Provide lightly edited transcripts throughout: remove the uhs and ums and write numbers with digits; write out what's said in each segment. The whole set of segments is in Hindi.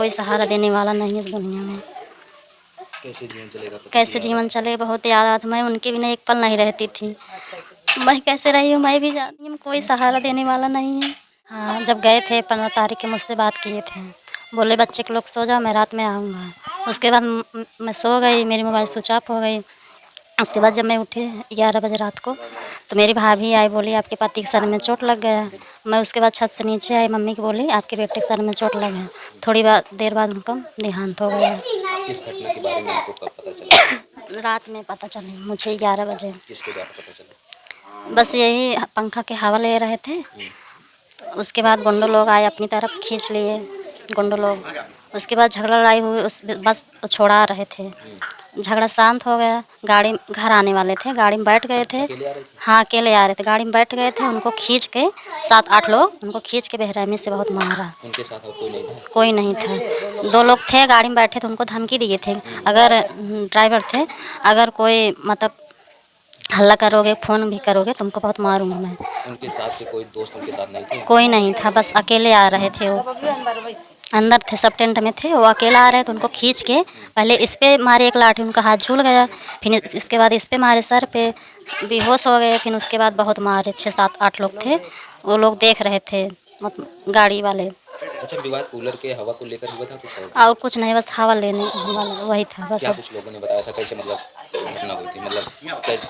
कोई सहारा देने वाला नहीं है इस दुनिया में। कैसे जीवन चलेगा? कैसे जीवन चले, बहुत याद आता। मैं उनके बिना एक पल नहीं रहती थी। मैं कैसे रही हूँ मैं भी जानती हूँ, कोई सहारा देने वाला नहीं है। हाँ, जब गए थे 15 तारीख के मुझसे बात किए थे, बोले बच्चे के लोग सो जाओ, मैं रात में आऊँगा। उसके बाद मैं सो गई, मेरी मोबाइल स्विच ऑफ हो गई। उसके बाद जब मैं उठी 11 बजे रात को, तो मेरी भाभी आई, बोली आपके पति के सर में चोट लग गया। मैं उसके बाद छत से नीचे आई, मम्मी की बोली आपके बेटे के सर में चोट लगा है। थोड़ी देर बाद उनका देहांत हो गया। इस घटना के बारे में आपको कब पता चला? रात में पता चली मुझे 11 बजे। किसके द्वारा पता चला? बस यही पंखा के हवा ले रहे थे, उसके बाद गुंडों लोग आए, अपनी तरफ खींच लिए गुंडों लोग। उसके बाद झगड़ा लड़ाई हुई, उस बस छोड़ा रहे थे। झगड़ा शांत हो गया, गाड़ी घर आने वाले थे, गाड़ी में बैठ गए थे। अकेले आ रहे थे? हाँ, अकेले आ रहे थे, गाड़ी में बैठ गए थे। उनको खींच के 7-8 लोग उनको खींच के बेरहमी से बहुत मारा। उनके साथ और कोई नहीं था? कोई नहीं था, 2 लोग थे गाड़ी में बैठे थे। उनको धमकी दिए थे, अगर ड्राइवर थे, अगर कोई मतलब हल्ला करोगे, फ़ोन भी करोगे, तुमको बहुत मारूंगा मैं। उनके साथ के कोई दोस्त उनके साथ नहीं थे? कोई नहीं था, बस अकेले आ रहे थे। वो अंदर थे, सब टेंट में थे, वो अकेला आ रहे थे। उनको खींच के पहले इस पे मारे एक लाठी, उनका हाथ झूल गया। फिर इसके बाद इस पे मारे सर पे, बेहोश हो गए। फिर उसके बाद बहुत मारे, 6-7-8 लोग थे। वो लोग देख रहे थे, गाड़ी वाले। अच्छा, विवाद कूलर के हवा को लेकर हुआ था कुछ और कुछ नहीं, बस हवा लेने वाला वही था बस। क्या कुछ लोगों ने बताया था? कैसे मतलब घटना हुई थी, मतलब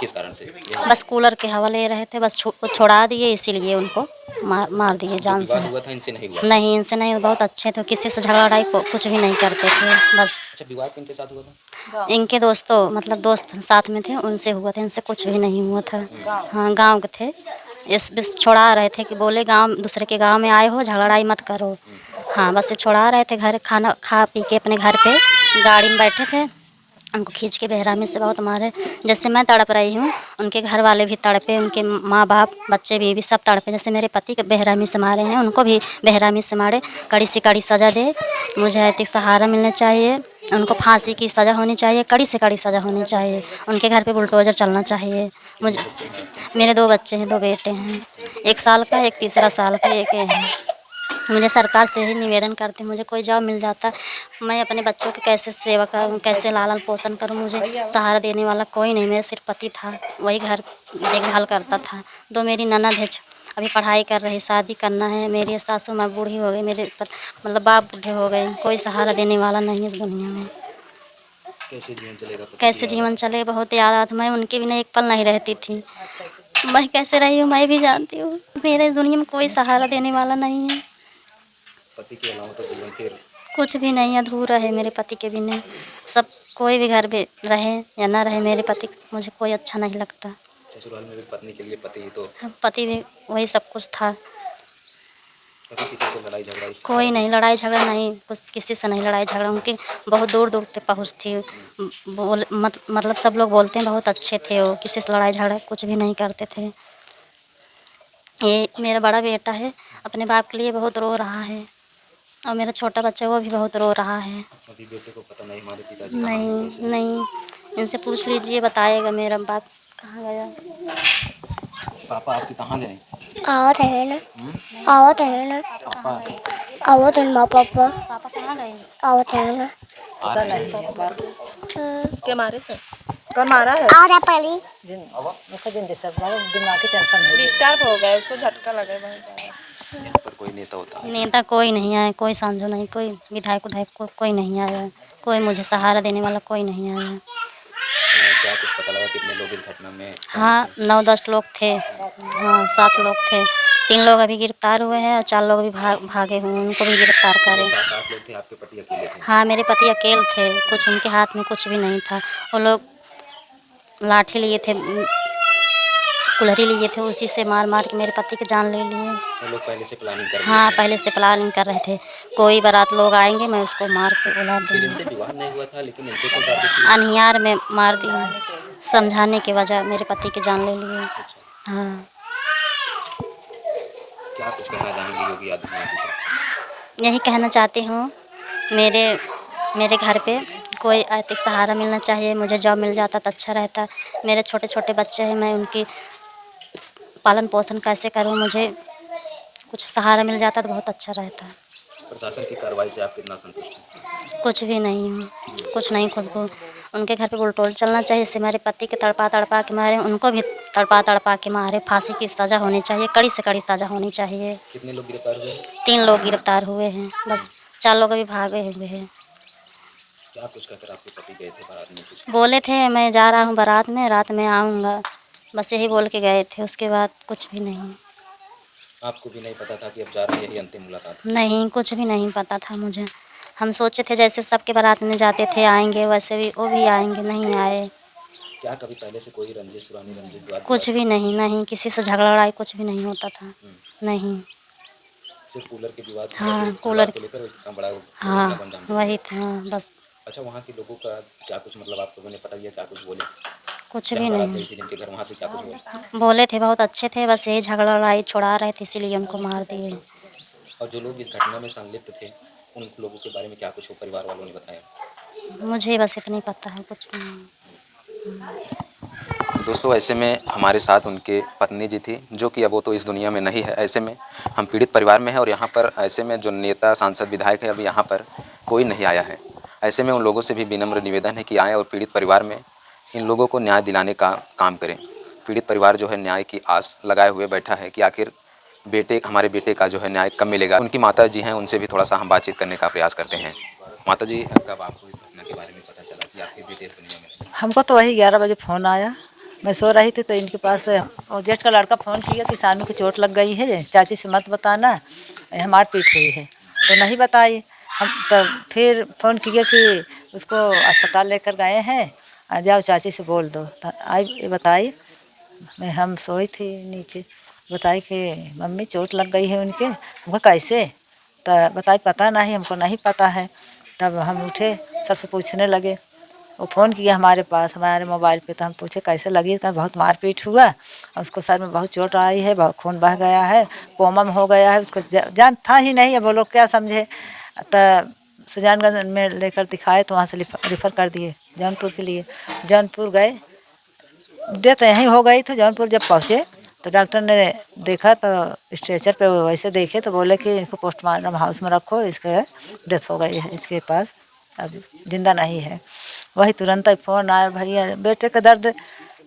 किस कारण से? बस कूलर के हवा ले रहे थे, बस छोड़ा दिए, इसीलिए उनको मार दिए जान से। विवाद हुआ था इनसे नहीं हुआ? नहीं, इनसे नहीं, बहुत अच्छे थे, किसी से झगड़ा लड़ाई कुछ भी नहीं करते थे बस। अच्छा, विवाद किनके साथ हुआ था? इनके दोस्तों, मतलब दोस्त साथ में थे, उनसे हुआ था, इनसे कुछ भी नहीं हुआ था। हाँ, गांव के थे, इस बस छोड़ा रहे थे कि बोले गांव, दूसरे के गांव में आए हो, झगड़ा लड़ाई मत करो। हाँ, बस ये छोड़ा रहे थे। घर खाना खा पी के अपने घर पे गाड़ी में बैठे थे, उनको खींच के बेरहमी से बहुत मारे। जैसे मैं तड़प रही हूँ, उनके घर वाले भी तड़पे, उनके माँ बाप बच्चे बीवी सब तड़पे। जैसे मेरे पति के बेरहमी से मारे हैं, उनको भी बेरहमी से मारे। कड़ी से कड़ी सज़ा दे, मुझे नैतिक सहारा मिलना चाहिए। उनको फांसी की सज़ा होनी चाहिए, कड़ी से कड़ी सज़ा होनी चाहिए। उनके घर पे बुलडोज़र चलना चाहिए। मुझे मेरे 2 बच्चे हैं, 2 बेटे हैं, 1 साल का, एक तीसरा साल का, एक ये है। मुझे सरकार से ही निवेदन करती हूँ, मुझे कोई जॉब मिल जाता, मैं अपने बच्चों की कैसे सेवा करूँ, कैसे लालन पोषण करूँ। मुझे सहारा देने वाला कोई नहीं, मेरा सिर्फ पति था, वही घर देखभाल करता था। 2 मेरी ननद है, अभी पढ़ाई कर रही, शादी करना है। मेरी सासू माँ बूढ़ी हो गई, मेरे मतलब बाप बूढ़े हो गए, कोई सहारा देने वाला नहीं है इस दुनिया में। कैसे जीवन चलेगा? कैसे जीवन चले, बहुत याद आता। मैं उनके बिना एक पल नहीं रहती थी। मैं कैसे रही हूँ मैं भी जानती हूँ। मेरे इस दुनिया में कोई सहारा देने वाला नहीं है। पति के अलावा तो जीवन फिर कुछ भी नहीं, अधूरा है मेरे पति के बिना। सब कोई भी घर में रहे या ना रहे, मेरे पति मुझे कोई अच्छा नहीं लगता। ससुराल में भी पत्नी के लिए पति ही तो। पति भी वही सब कुछ था। कभी किसी से लड़ाई झगड़ा? कोई नहीं, लड़ाई झगड़ा नहीं, कुछ किसी से नहीं लड़ाई झगड़ा। उनकी बहुत दूर दूर तक पहुँच थी। मतलब सब लोग बोलते हैं बहुत अच्छे थे वो, किसी से लड़ाई झगड़ा कुछ भी नहीं करते थे। ये मेरा बड़ा बेटा है, अपने बाप के लिए बहुत रो रहा है, और मेरा छोटा बच्चा वो भी बहुत रो रहा है। अभी बेटे को पता नहीं हमारे पिताजी नहीं नहीं, इनसे पूछ लीजिए, बताएगा मेरा बाप कहाँ गया। पापा आपके कहाँ गए? आवत है ना, आवत है ना, पापा आवत है ना, पापा पापा कहाँ गए? आवत है ना। पता नहीं क्या मारे से? कौन मारा है? आ रहा पहली दिमागी टेंशन है, डिस्टर्ब हो गया, उसको झटका लगा है। यहाँ पर कोई नेता होता है? नेता कोई नहीं आया, कोई समझो नहीं, कोई विधायक कोई नहीं आया, कोई मुझे सहारा देने वाला कोई नहीं आया। क्या कुछ पता लगा कितने लोग इस घटना में? हाँ, 9-10 लोग थे। हाँ, 7 लोग थे, 3 लोग अभी गिरफ्तार हुए हैं और 4 लोग अभी भागे हुए हैं, उनको भी गिरफ्तार करें। 7-8 लोग थे, आपके पति अकेले थे? हाँ, मेरे पति अकेले थे, कुछ उनके हाथ में कुछ भी नहीं था। वो लोग लाठी लिए थे, कुल्हाड़ी लिए थे, उसी से मार मार के मेरे पति की जान ले लिए। वो लोग पहले से प्लानिंग कर रहे हाँ, थे? पहले से प्लानिंग कर रहे थे, कोई बारात लोग आएंगे, मैं उसको मार के उड़ा फिर दूँगी। इनसे विवाद नहीं हुआ था, लेकिन इनके तो शादी थी। अनहियार में मार दी, समझाने की वजह मेरे पति की जान ले लिए। हाँ, क्या कुछ कहना चाहेंगे योगी आदित्यनाथ जी से? यही कहना चाहती हूँ, मेरे मेरे घर पे कोई आर्थिक सहारा मिलना चाहिए। मुझे जॉब मिल जाता तो अच्छा रहता। मेरे छोटे छोटे बच्चे हैं, मैं उनकी पालन पोषण कैसे करूँ, मुझे कुछ सहारा मिल जाता तो बहुत अच्छा रहता। प्रशासन की कार्रवाई से आप कितना संतुष्ट हैं? कुछ भी नहीं हूँ, कुछ नहीं खुशबू। उनके घर पे बुलटोल चलना चाहिए। इससे मेरे पति के तड़पा तड़पा के मारे, उनको भी तड़पा तड़पा के मारे। फांसी की सज़ा होनी चाहिए, कड़ी से कड़ी सज़ा होनी चाहिए। कितने लोग गिरफ्तार हुए? 3 लोग गिरफ्तार हुए हैं, बस 4 लोग अभी भागे हुए हैं। क्या कुछ कहकर आपके पति गए थे बारात में? कुछ बोले थे मैं जा रहा हूँ बारात में, रात में आऊँगा, बस यही बोल के गए थे। उसके बाद कुछ भी नहीं। आपको भी नहीं पता था कि अब जा रहे हैं, यही अंतिम मुलाकात है? नहीं, कुछ भी नहीं पता था मुझे। हम सोचे थे जैसे सबके बारात में जाते थे आएंगे, वैसे भी वो भी आएंगे, नहीं आए। क्या कभी पहले से कोई रंजिश, पुरानी रंजिश विवाद? कुछ भी नहीं, नहीं किसी से झगड़ा लड़ाई कुछ भी नहीं होता था। नहीं। सिर्फ कूलर के विवाद हाँ, कूलर को लेकर इतना बड़ा हाँ, घटना बन जाता है। वही था बस। अच्छा, वहाँ के लोगों का क्या कुछ मतलब आप लोगों ने पता किया, क्या कुछ बोले? कुछ क्या भी बारात नहीं। गई थी जिनके घर, वहाँ से क्या कुछ बोले? बोले थे बहुत अच्छे थे, बस यही झगड़ा लड़ाई छुड़ा रहे थे, इसीलिए उनको मार दिए। और जो लोग इस घटना में संलिप्त थे, उन लोगों के बारे में क्या कुछ परिवार वालों ने बताया? मुझे बस इतनी पता है, कुछ भी नहीं। दोस्तों, ऐसे में हमारे साथ उनके पत्नी जी थी, जो कि अब वो तो इस दुनिया में नहीं है। ऐसे में हम पीड़ित परिवार में हैं और यहाँ पर ऐसे में जो नेता, सांसद, विधायक है, अभी यहाँ पर कोई नहीं आया है। ऐसे में उन लोगों से भी विनम्र निवेदन है कि आएँ और पीड़ित परिवार में इन लोगों को न्याय दिलाने का काम करें। पीड़ित परिवार जो है न्याय की आस लगाए हुए बैठा है कि आखिर हमारे बेटे का जो है न्याय कब मिलेगा। उनकी माता जी हैं, उनसे भी थोड़ा सा हम बातचीत करने का प्रयास करते हैं। माता जी, कब आपको इस घटना के बारे में पता चला कि आपके बेटे इस दुनिया में नहीं? हमको तो वही 11 बजे फ़ोन आया। मैं सो रही थी तो इनके पास वो जेठ का लड़का फ़ोन किया कि सानू की चोट लग गई है, चाची से मत बताना, हमार पीट हुई है। तो नहीं बताई। हम तब फिर फ़ोन किया कि उसको अस्पताल लेकर गए हैं, आ जाओ चाची से बोल दो। तो आई बताई, हम सोई थी नीचे, बताई कि मम्मी चोट लग गई है उनके। हमको कैसे? तो बताई पता नहीं, हमको नहीं पता है। तब हम उठे, सबसे पूछने लगे। वो फ़ोन किया हमारे पास, हमारे मोबाइल पे, तो हम पूछे कैसे लगी? तो बहुत मारपीट हुआ और उसको सर में बहुत चोट आई है, बहुत खून बह गया है, कोमा में हो गया है। उसको जान था ही नहीं, अब वो लोग क्या समझे। तो सुजानगंज में लेकर दिखाए तो वहाँ से रिफ़र कर दिए जौनपुर के लिए। जौनपुर गए, डेथ यहीं हो गई। तो जौनपुर जब पहुँचे तो डॉक्टर ने देखा तो स्ट्रेचर पे वैसे देखे तो बोले कि इसको पोस्टमार्टम हाउस में रखो, इसके डेथ हो गई है, इसके पास अब जिंदा नहीं है। वही तुरंत ही फ़ोन आया, भैया बेटे का दर्द,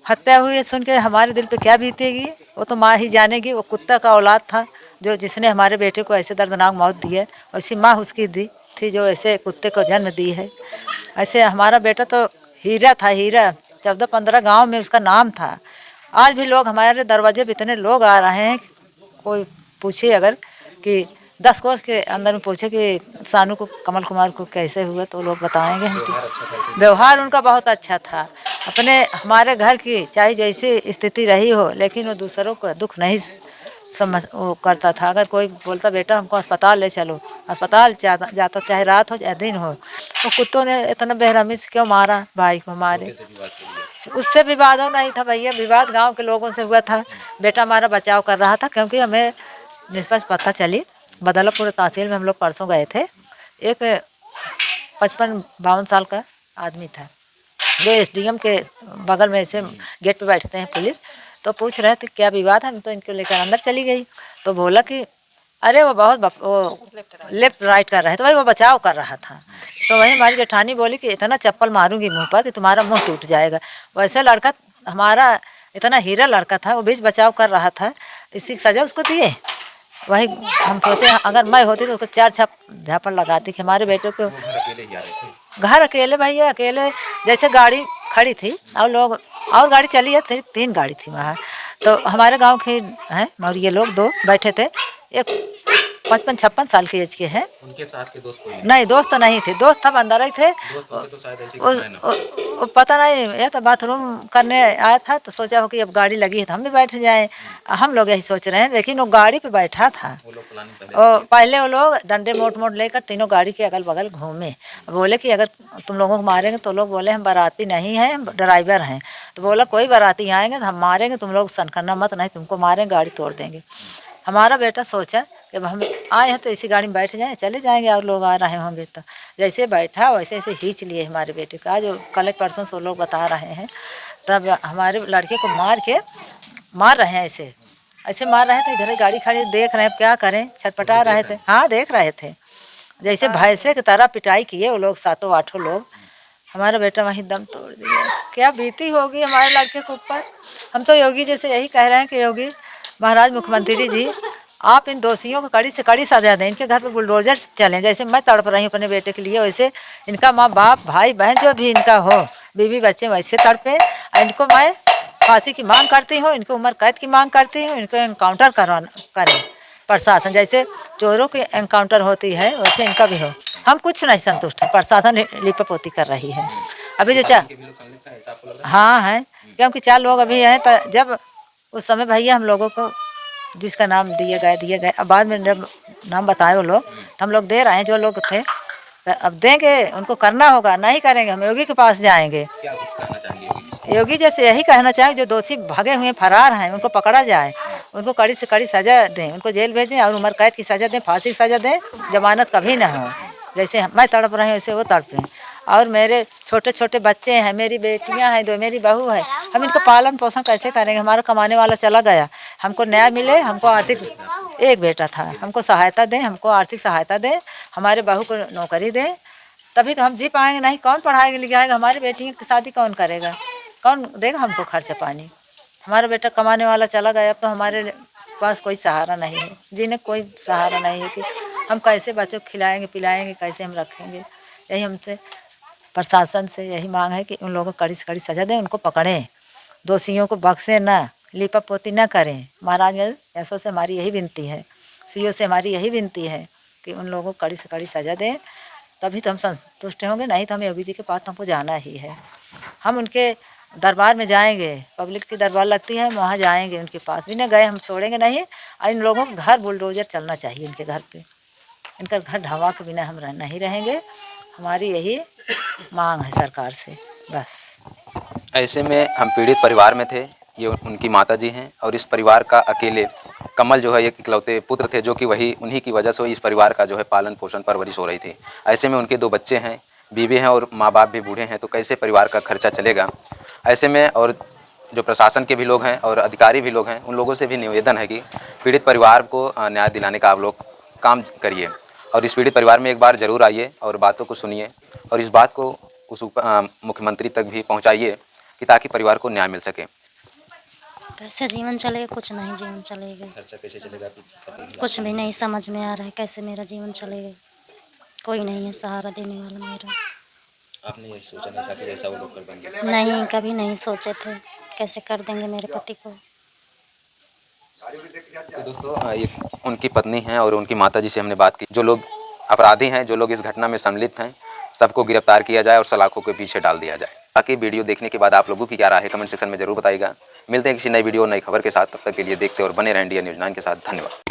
हत्या हुई है सुन के हमारे दिल पे क्या बीतेगी, वो तो माँ ही जानेगी। वो कुत्ता का औलाद था जो जिसने हमारे बेटे को ऐसे दर्दनाक मौत दी है, वैसी माँ उसकी दी थी जो ऐसे कुत्ते को जन्म दी है। ऐसे हमारा बेटा तो हीरा था, हीरा। 14-15 गाँव में उसका नाम था। आज भी लोग हमारे दरवाजे पे इतने लोग आ रहे हैं, कोई पूछे अगर कि 10 कोस के अंदर में पूछे कि सानू को, कमल कुमार को कैसे हुआ, तो लोग बताएंगे हमको। व्यवहार उनका बहुत अच्छा था। अपने हमारे घर की चाहे जैसी स्थिति रही हो, लेकिन वो दूसरों को दुख नहीं समझ वो करता था। अगर कोई बोलता बेटा हमको अस्पताल ले चलो, अस्पताल जाता, चाहे रात हो चाहे दिन हो। वो कुत्तों ने इतना बेरहमी से क्यों मारा भाई को हमारे? उससे विवाद हो नहीं था भैया, विवाद गांव के लोगों से हुआ था। बेटा हमारा बचाव कर रहा था, क्योंकि हमें निष्पक्ष पता चली। बदलापुर तहसील में हम लोग परसों गए थे। एक 55-52 साल का आदमी था, जो SDM के बगल में ऐसे गेट पे बैठते हैं पुलिस। तो पूछ रहे थे क्या विवाद है, हम तो इनको लेकर अंदर चली गई। तो बोला कि अरे वो बहुत वो लेफ्ट राइट कर रहे थे, तो वही वो बचाव कर रहा था। तो वही हमारी जेठानी बोली कि इतना चप्पल मारूंगी मुंह पर कि तुम्हारा मुंह टूट जाएगा। वैसे लड़का हमारा इतना हीरा लड़का था, वो बीच बचाव कर रहा था, इसी की सजा उसको दिए। वही हम सोचे अगर मैं होती तो उसको 4 झापड़ लगाती कि हमारे बेटे को। घर अकेले भैया, अकेले। जैसे गाड़ी खड़ी थी और लोग और गाड़ी चली है, सिर्फ 3 गाड़ी थी वहाँ। तो हमारे गांव के हैं और ये लोग 2 बैठे थे। एक 55-56 साल के एज के हैं। उनके साथ के दोस्त कोई नहीं, दोस्त तो नहीं थे, दोस्त सब अंदर ही थे। दोस्त होते तो शायद ऐसी घटनाएं ना हो। पता नहीं, ये तो बाथरूम करने आया था तो सोचा हो कि अब गाड़ी लगी है तो हम भी बैठ जाएं। हम लोग यही सोच रहे हैं, लेकिन वो गाड़ी पे बैठा था। वो लोग प्लानिंग पहले वो लोग डंडे मोट मोट लेकर तीनों गाड़ी के अगल बगल घूमे। बोले कि अगर तुम लोगों को मारेंगे, तो लोग बोले हम बाराती नहीं हैं, हम ड्राइवर हैं। तो बोला कोई बाराती आएंगे तो हम मारेंगे, तुम लोग सनखना मत, नहीं तुमको मारेंगे, गाड़ी तोड़ देंगे। हमारा बेटा सोचा कि अब हम आए हैं तो इसी गाड़ी में बैठ जाएं, चले जाएंगे और लोग आ रहे होंगे। तो जैसे बैठा वैसे ऐसे खींच लिए हमारे बेटे का, जो कल परसों से लोग बता रहे हैं। तब हमारे लड़के को मार रहे हैं, ऐसे मार रहे थे। इधर गाड़ी खड़ी देख रहे हैं क्या करें, छटपटा रहे थे। हाँ, देख रहे थे। जैसे भैंसे की तरह पिटाई किए वो लोग, 7-8 लोग। हमारा बेटा वहीं दम तोड़ दिया। क्या बीती होगी हमारे लड़के के ऊपर। हम तो योगी जी से यही कह रहे हैं कि योगी महाराज, मुख्यमंत्री जी, आप इन दोषियों को कड़ी से कड़ी सजा दें। इनके घर पे बुलडोजर चलें, जैसे मैं तड़प रही हूँ अपने बेटे के लिए, वैसे इनका माँ बाप भाई बहन जो भी इनका हो, बीवी बच्चे, वैसे तड़पे। इनको मैं फांसी की मांग करती हूँ, इनको उम्र कैद की मांग करती हूँ। इनको एनकाउंटर करें प्रशासन, जैसे चोरों की एनकाउंटर होती है वैसे इनका भी हो। हम कुछ नहीं संतुष्ट हैं, प्रशासन लिपापोती कर रही है अभी जो हाँ है, क्योंकि 4 लोग अभी हैं। तो जब उस समय भैया हम लोगों को जिसका नाम दिए गए, अब बाद में जब नाम बताए वो लोग, तो हम लोग दे रहे हैं जो लोग थे। तो अब देंगे, उनको करना होगा, नहीं करेंगे हम योगी के पास जाएंगे। क्या कुछ कहना चाहेंगे? योगी जैसे यही कहना चाहें, जो दोषी भागे हुए फरार हैं उनको पकड़ा जाए, उनको कड़ी से कड़ी सजा दें, उनको जेल भेजें और उम्र कैद की सजा दें, फांसी की सजा दें, जमानत कभी ना हो। जैसे मैं तड़प रही हूँ वैसे वो तड़पें। और मेरे छोटे छोटे बच्चे हैं, मेरी बेटियां हैं 2, मेरी बहू है। हम इनको पालन पोषण कैसे करेंगे? हमारा कमाने वाला चला गया, हमको न्याय मिले, हमको आर्थिक, एक बेटा था, हमको सहायता दें, हमको आर्थिक सहायता दें, हमारे बहू को नौकरी दें, तभी तो हम जी पाएंगे। नहीं कौन पढ़ाएगा लिखाएगा? हमारी बेटियों की शादी कौन करेगा? कौन देगा हमको खर्चा पानी? हमारा बेटा कमाने वाला चला गया, अब तो हमारे पास कोई सहारा नहीं है, जीने कोई सहारा नहीं है कि हम कैसे बच्चों को खिलाएंगे पिलाएंगे, कैसे हम रखेंगे। यही हमसे प्रशासन से यही मांग है कि उन लोगों को कड़ी से कड़ी सजा दें, उनको पकड़ें, दोषियों को बख्शें ना, लिपापोती ना करें। महाराज ऐसो से हमारी यही विनती है, सीओ से हमारी यही विनती है कि उन लोगों को कड़ी से कड़ी सजा दें, तभी तो हम संतुष्ट होंगे। नहीं तो हम योगी जी के पास हमको जाना ही है। हम उनके दरबार में जाएंगे, पब्लिक की दरबार लगती है, वहाँ जाएंगे, उनके पास भी ना गए हम छोड़ेंगे नहीं। और इन लोगों के घर बुलडोजर चलना चाहिए, इनके घर पे, इनका घर ढवा के बिना हम नहीं रहेंगे। हमारी यही मांग है सरकार से, बस। ऐसे में हम पीड़ित परिवार में थे, ये उनकी माताजी हैं और इस परिवार का अकेले कमल जो है एक इकलौते पुत्र थे, जो कि वही उन्हीं की वजह से इस परिवार का जो है पालन पोषण परवरिश हो रही थी। ऐसे में उनके 2 बच्चे हैं, बीवी हैं और माँ बाप भी बूढ़े हैं, तो कैसे परिवार का खर्चा चलेगा? ऐसे में और जो प्रशासन के भी लोग हैं और अधिकारी भी लोग हैं, उन लोगों से भी निवेदन है कि पीड़ित परिवार को न्याय दिलाने का आप लोग काम करिए और इस पीड़ित परिवार में एक बार ज़रूर आइए और बातों को सुनिए और इस बात को उस मुख्यमंत्री तक भी पहुंचाइए कि ताकि परिवार को न्याय मिल सके। कैसे जीवन चलेगा? कुछ नहीं जीवन चलेगा। खर्चा कैसे चलेगा? कुछ भी नहीं समझ में आ रहा है, कैसे मेरा जीवन चलेगा? कोई नहीं है सहारा देने वाला मेरा। आपने ये सोचा नहीं था कि ऐसा वो लोग कर देंगे? नहीं, कभी नहीं सोचे थे कैसे कर देंगे मेरे पति को। तो दोस्तों, ये उनकी पत्नी हैं और उनकी माताजी से हमने बात की। जो लोग अपराधी हैं, जो लोग इस घटना में सम्मिलित हैं, सबको गिरफ्तार किया जाए और सलाखों के पीछे डाल दिया जाए। बाकी वीडियो देखने के बाद आप लोगों की क्या राय है कमेंट सेक्शन में जरूर बताइएगा। मिलते हैं किसी नई वीडियो नई खबर के साथ, तब तक के लिए देखते और बने रहें इंडिया न्यूज़ 9 के साथ। धन्यवाद।